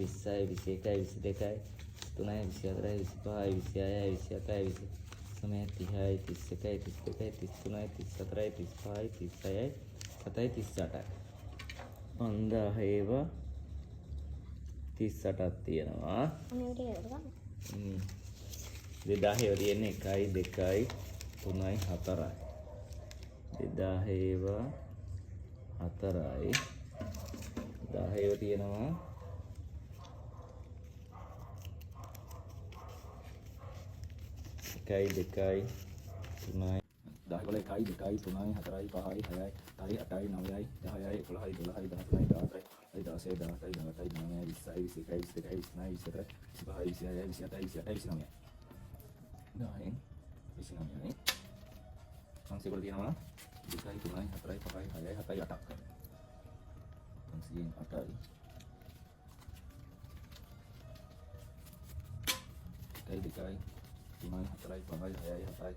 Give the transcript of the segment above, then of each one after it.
20යි 21යි 22යි 23යි 24යි 25යි 26යි 27යි 30යි 31යි 32යි 33යි 34යි 35යි 36යි 37යි 5000 ඒවා 38ක් තියෙනවා. මේ විදිහට කරගන්න. 2000 ඒවා තියෙන්නේ 1යි 2යි 3යි 4යි. 2000 ඒවා 4යි. 1000 ඒවා තියෙනවා 1යි 2යි 3යි 10 වල 1යි 2යි 3යි 4යි 5යි 6යි 7යි 8යි 9යි 10යි 11යි 12යි 13යි 14යි 16යි 17යි 18යි 19යි 20යි 21යි 22යි 23යි 24යි 25යි 26යි 27යි 28යි 29යි 10යි 29යි සංසේ වල තියෙනවා 2යි 3යි 4යි 5යි 6යි 7යි 8ක් 500න් 8යි 1යි 2යි 3යි 4යි 5යි 6යි 7යි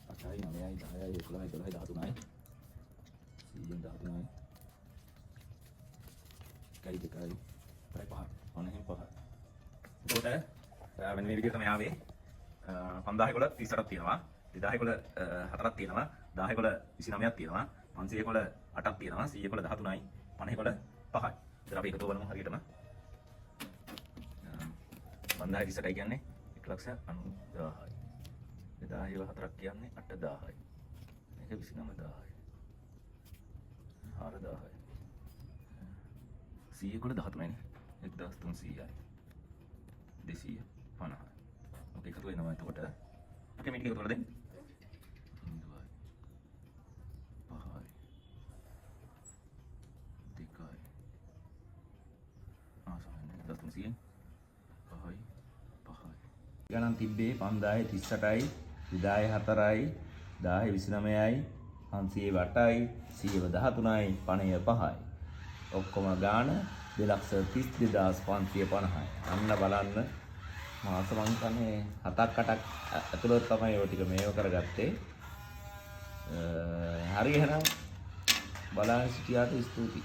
8යි 9යි 10යි 11යි 12යි 13යි 100න් 13යි 1යි 2යි 3යි 5යි 5යි 5යි එතකොට මෙන්න මේ විදිහට තමයි ආවේ 5000 කොළ 38ක් තියෙනවා. 2000 කොළ 4ක් තියෙනවා. 1000 කොළ 29ක් තියෙනවා. 500 කොළ 8ක් තියෙනවා. 100 කොළ 13යි. 50 කොළ 5යි. ඉතින් අපි එකතු බලමු හරියටම. 5000 38යි කියන්නේ 1,90,000යි. 2000 4ක් කියන්නේ 8000යි. මේක 29000යි. 4000යි. 100 කොළ 13යි. 1300යි. 250යි. ඕකේ එකතු වෙනවා එතකොට. ඕකේ මේක එකතු කරලා දෙන්න. 2යි. 5යි. 2යි. සමහරවිට 1300යි. 5යි. 5යි. ගණන් තිබ්බේ 5038යි 2004යි 1029යි 508යි 113යි 55යි ඔක්කොම ගාන 2,32,550යි. අන්න බලන්න මාස මං කනේ 7ක් 8ක් ඇතුළත තමයි ඔය ටික මේව කරගත්තේ. හරි එහෙනම් බලන්න සිටියාට ස්තුතියි.